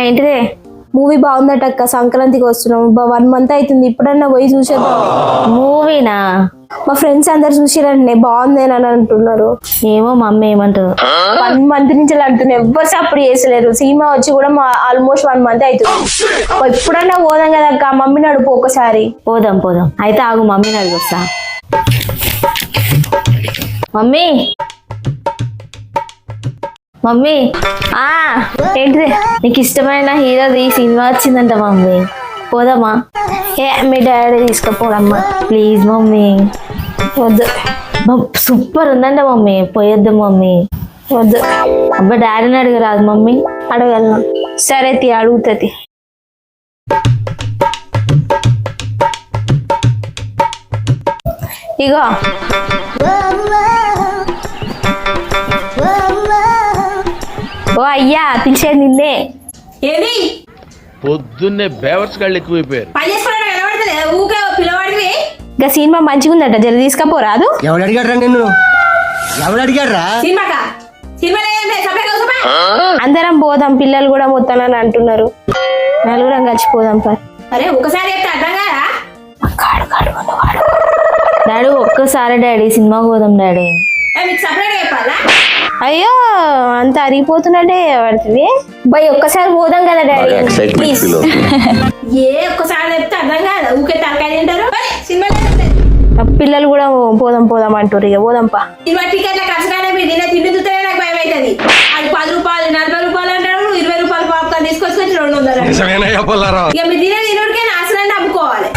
ఏంటిదే? మూవీ బాగుందట అక్క, సంక్రాంతికి వస్తున్నాం. 1 month అవుతుంది, ఇప్పుడన్నా పోయి చూసేద్దాం. మూవీనా? మా ఫ్రెండ్స్ అందరు చూసిరండి, బాగుందేనని అంటున్నారు. ఏమో మమ్మీ ఏమంటారు. 1 month నుంచి అంటున్నారు, ఎవ్వరు సపోర్ట్ చేసలేరు. సినిమా వచ్చి కూడా ఆల్మోస్ట్ 1 month అవుతుంది. ఇప్పుడన్నా పోదాం కదా అక్క, మమ్మీని అడుపు ఒకసారి. పోదాం అయితే ఆగు, మమ్మీని అడిగొస్తా. మమ్మీ ఏంటిది? నీకు ఇష్టమైన హీరోది సినిమా వచ్చిందంట మమ్మీ, పోదామా? మీ డాడీ తీసుకుపోడమ్మా ప్లీజ్ మమ్మీ. వద్దు. సూపర్ ఉందంట మమ్మీ, పోయొద్దు మమ్మీ. వద్దు. అబ్బా డాడీని అడగరాదు మమ్మీ. అడగలను. సరే అడుగుతుంది. ఇగో ఓ అయ్యా, పిలిచేది నిన్నే. ఏది పొద్దున్నే బేవర్స్ గాళ్ళు ఎక్కువైపోయారు. పిల్లవాడివి ఇంకా సినిమా మంచిగా ఉందట, జర తీసుకపోరాదు. ఎవడు అడిగాడ్రా నిన్ను? ఎవడు అడిగాడ్రా? అందరం పోదాం, పిల్లలు కూడా మొత్తానని అంటున్నారు. నలుగురం కలిసిపోదాం. అరే ఒకసారి అర్థం కాదా? డాడీ ఒక్కసారి డాడీ సినిమాకి పోదాం డాడీ. మీకు సపరేట్ చెప్పాలా? అయ్యో అంత అరిగిపోతున్నట్టే పడుతుంది. బై ఒక్కసారి పోదాం కదా డాడీ, ప్లీజ్. ఒక్కసారి చెప్తే అర్థం కాదా? ఊకే తలకాయ తింటారు. సినిమా పిల్లలు కూడా పోదాం అంటారు. ఇక పోదాంపా. సినిమా టికెట్ల ఖర్చుగానే మీరు తినే తిండి చూస్తే నాకు భయం అవుతుంది. అది 10 రూపాయలు 40 రూపాయలు అంటారు. 20 రూపాయలు పాప్కార్న్ తీసుకొచ్చి 200. ఇక మీరు తినే తినుడికే నాశనాన్ని అమ్ముకోవాలి.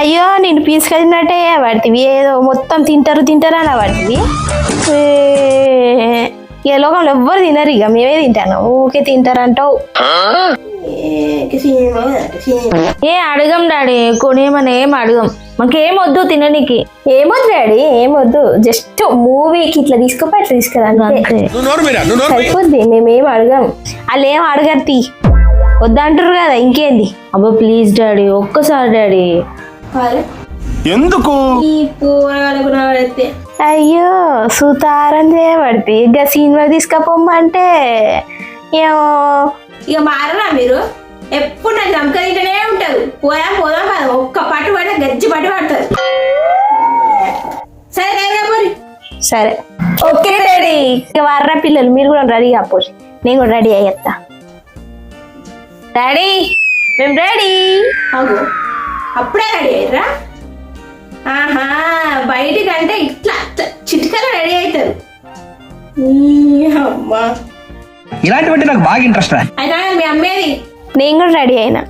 అయ్యో నేను పీసుకెళ్ళినట్టే పడుతుంది. ఏదో మొత్తం తింటారు అని పడుతుంది. ఇక లోకంలో ఎవ్వరు తినరు, ఇక మేమే తింటాను. ఊకే తింటారంటావు. అడగం డాడీ, కొనేమని ఏం అడగం. మాకేం వద్దు తినడానికి. ఏమొద్దు డాడీ, ఏమొద్దు. జస్ట్ మూవీకి ఇట్లా తీసుకోపో, ఇట్లా తీసుకురా అంతే. అయిపోద్ది, మేమేం అడగం. వాళ్ళు ఏం అడగరు, వద్దంటారు కదా, ఇంకేంది. అబ్బా ప్లీజ్ డాడీ, ఒక్కసారి డాడీ. ఎందుకు? అయ్యో సుతారం చేయబడితే ఇక సినిమా తీసుకపోమ్మంటే ఏమో. ఇక మారరా మీరు? ఎప్పుడు నాకు నమ్మకం తింటూనే ఉంటారు. పోదాం కదా, ఒక్క పట్టు పడితే గజ్జి పట్టు పడతారు. సరే ఓకే డాడీ. ఇక వర్ర పిల్లలు మీరు కూడా రెడీ కాపోయి, నేను కూడా రెడీ అయ్యేస్తా. డాడీ మేము రెడీ. అవు అప్పుడే రెడీ అయ్యారా? ఆహా, బయటికంటే ఇట్లా చిటికలో రెడీ అవుతారు. అమ్మా ఇలాంటివంటే నాకు బాగా ఇంట్రెస్ట్. అయితే మీ అమ్మేది? నేను కూడా రెడీ అయినా.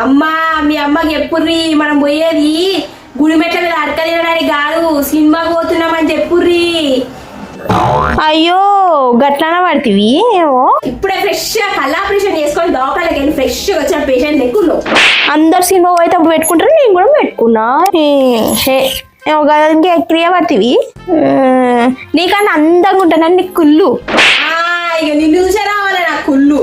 అమ్మా మీ అమ్మకి ఎప్పుర్రి మనం పోయేది గుడి మెట్ల మీద అడక తినడానికి కాదు, సినిమాకి పోతున్నామని చెప్పుర్రి. అయ్యో గట్లనే పడుతుంది. ఏమో ఇప్పుడే ఫ్రెష్ గా కళ్ళ ఆపరేషన్ చేసుకొని దవాఖానకి వెళ్ళి ఫ్రెష్ గా వచ్చిన పేషెంట్ ఎక్కువ. అందరు సినిమా అయితే పెట్టుకుంటారు, నేను కూడా పెట్టుకున్నా. ఇంకా ఎక్కువ పడుతుంది. నీకన్నా అందంగా ఉంటాను నీకు కుళ్ళు. ఇక నిన్ను చూసే రావాలి నాకు కుళ్ళు.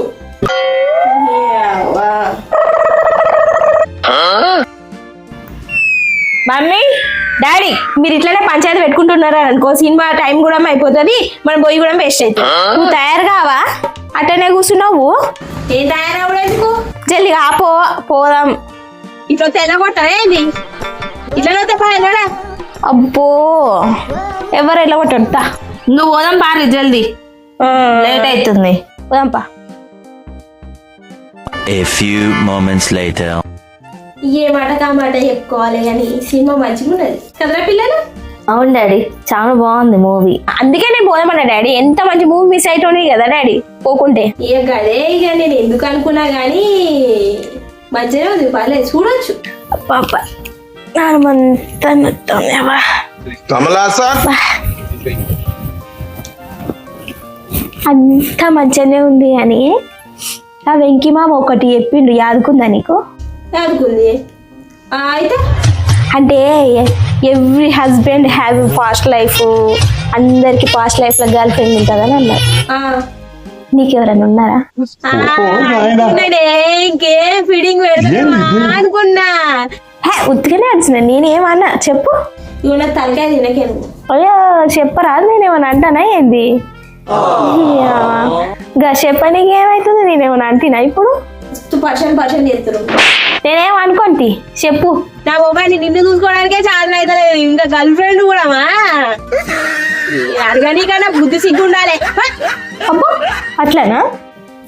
మమ్మీ డాడీ మీరు ఇట్లనే పంచాయతీ పెట్టుకుంటున్నారా అనుకో, సినిమా టైం కూడా అయిపోతుంది, మనం పోయి కూడా వేస్ట్ అవుతుంది. నువ్వు తయారు కావా? అట్టనే కూర్చున్నావు. ఏం తయారవడం ఎందుకు? జల్లిగా పోదాం. ఇట్లా తెల్లగొట్టేది ఇట్లా పైన. అబ్బో ఎవరు ఎట్లా కొట్టా. నువ్వు పోదాం పారి, జల్దీ లేట్ అవుతుంది. పోదాంపా. A few moments later. ఏ మాట కామాట చెప్పుకోవాలి కానీ సినిమా మంచిగా ఉన్నది కదరా పిల్లలు? అవును డాడీ, చాలా బాగుంది మూవీ. అందుకే నేను పోదామన్నా డాడీ. ఎంత మంచి మూవీ మిస్ అయిపోయి కదా డాడీ పోకుంటే. ఇక గదే, ఇక నేను ఎందుకు అనుకున్నా గానీ మంచిగా ఉంది, పర్లేదు చూడొచ్చు. పాప అంత మంచిగానే ఉంది అని ఆ వెంకీ మామ ఒకటి చెప్పిండు, యాదుకుందా నీకు? యాదుకుంది. అయితే అంటే every husband have past life, అందరికి పాస్ట్ లైఫ్ లో గర్ల్ ఫ్రెండ్ ఉంటుందని అన్నారు. నీకెవరైనా ఉన్నారా? ఇంకేం ఫీడింగ్ పెడతా అనుకున్నా. ఉత్తిగానే అడిచిన, నేనేమన్నా చెప్పు. ఇవి నా తలకాయ తినకే నువ్వు. అయ్యో చెప్పరా నేనేమన్నా అంటానా ఏంది గా చెప్పనీకి ఏమవుతుంది నేనేమన్నా అంటినా ఇప్పుడు పర్సన్ చేస్తున్నావు. నేనేం అనుకోండి చెప్పు. నా మొబైల్ నిన్ను చూసుకోవడానికే చాలా అవుతలేదు, ఇంకా గర్ల్ ఫ్రెండ్ కూడా అడగనీకన్నా బుద్ధి సిగ్గుండాలి. అబ్బా అట్లానా?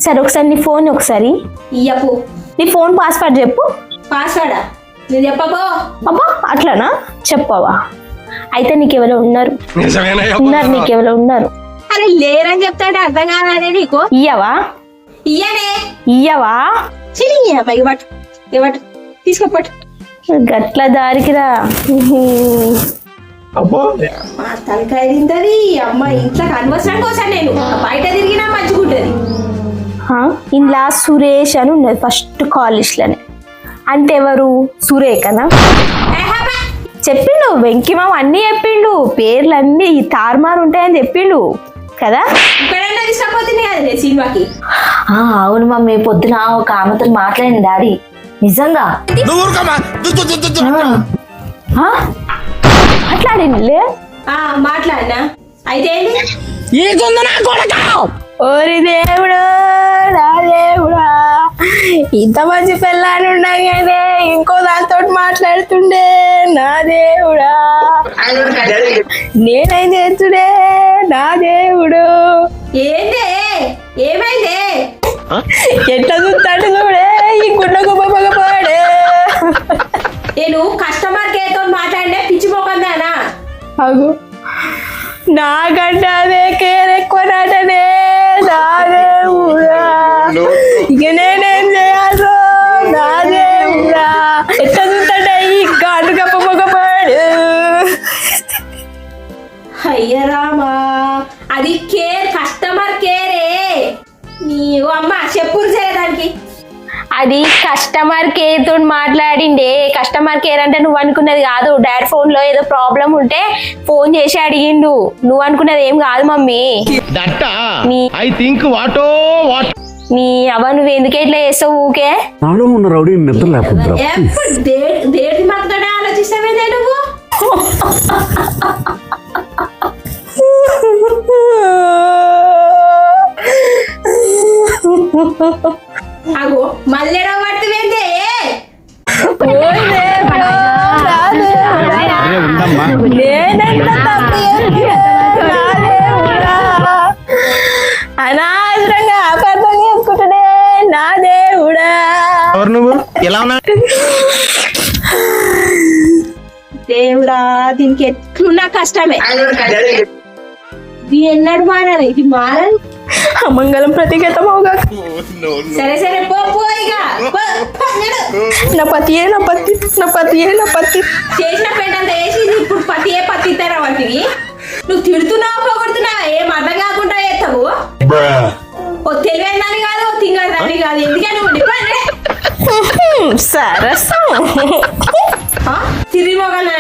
సరే ఒకసారి నీ ఫోన్ ఒకసారి ఇయ్యపు. నీ ఫోన్ పాస్వర్డ్ చెప్పు. పాస్వర్డా నేను చెప్పబో. అబ్బా అట్లానా? చెప్పవా? అయితే నీకెవరో ఉన్నారు నీకెవరో ఉన్నారు. అరే లేరని చెప్తాంటే అర్థం కాదే నీకు. ఇయ్యవా? ఇయ్యనే. ఇయ్యవా? పట్టు ఇవ్వటు తీసుకోపట్టు. గట్ల దారికిరా. మా తలకాయ తింటది అమ్మ. ఇంట్లోకి అనవసరంగా వస్తాను నేను, బయట తిరిగినా మంచిగుంటది. ఇంట్లో సురేష్ అని ఉన్నది ఫస్ట్ కాల్ లిస్ట్లోనే. అంటే ఎవరు? సురేఖనా? చెప్పిండు వెంకిమామ అన్నీ చెప్పిండు, పేర్లు అన్నీ తారుమారు ఉంటాయని చెప్పిండు కదా. ఇక్కడన్నా తీసుకపోతుంది కదా నేను సినిమాకి. అవును మమ్మీ, పొద్దున ఒక ఆమెతో మాట్లాడింది డాడీ. నిజంగా మాట్లాడిందిలే. మాట్లాడినా అయితే ఓరి దేవుడు నా దేవుడా, ఇంత మంచి పిల్లని ఉండగానే ఇంకో దాంతో మాట్లాడుతుండే నా దేవుడా, నేనేం చేస్తుండే నా దేవుడు. ఏందే ఏమైందే? ఎట్లా చూస్తాడు చూడే ఈ గుడ్డ గుబ్బగపోయాడు. నేను కస్టమర్ కేర్ తో మాట్లాడితే పిచ్చిపోకుందానా? అగు నాకంటే అదే కేర్ ఎక్కువ నాటనే నా దేవుడా, ఇక నేనేం చేయాలో నా దేవుడా. ఎట్లా చూస్తాడే ఈ గాడు గప్పగపోయాడు. అయ్యరామా, అది కేర్, కస్టమర్ కేరే. నీవు అమ్మ చెప్పురు చేయడానికి. అది కస్టమర్ కేర్ తో మాట్లాడిండే. కస్టమర్ కేర్ అంటే నువ్వు అనుకున్నది కాదు. డాడీ ఫోన్ లో ఏదో ప్రాబ్లం ఉంటే ఫోన్ చేసి అడిగిండు. నువ్వు అనుకున్నది ఏం కాదు మమ్మీ. నీ అవ్వ నువ్వు ఎందుకే ఇట్లా చేస్తావు ఊకే? ఎప్పుడు దేడి మాత్రమే ఆలోచిస్తావేదే నువ్వు. అగో మల్లెడ పట్టువేందే? అనవసరంగా అపార్థం చేసుకుంటుడే నా దేవుడా. దేవుడా, దీనికి ఎట్లున్నా కష్టమే. ఇది ఎన్నడు మారాలి? ఇది మారని అమంగళం ప్రతిగతమవుగా. సరే సరే పో ఇక నా పతియే నా పత్తి, నా పతియే నా పత్తి. చేసిన పెంటంత వేసి ఇప్పుడు పతియే పత్తి ఇస్తారా వాటికి? నువ్వు తిడుతున్నావు పోగొడుతున్నావా? ఏం అర్థం కాకుండా చేస్తావు. ఓ తెలివైన దాని కాదు, ఓ తింగర్ దాని కాదు. ఎందుకని సరసం తిరిగి మొగలు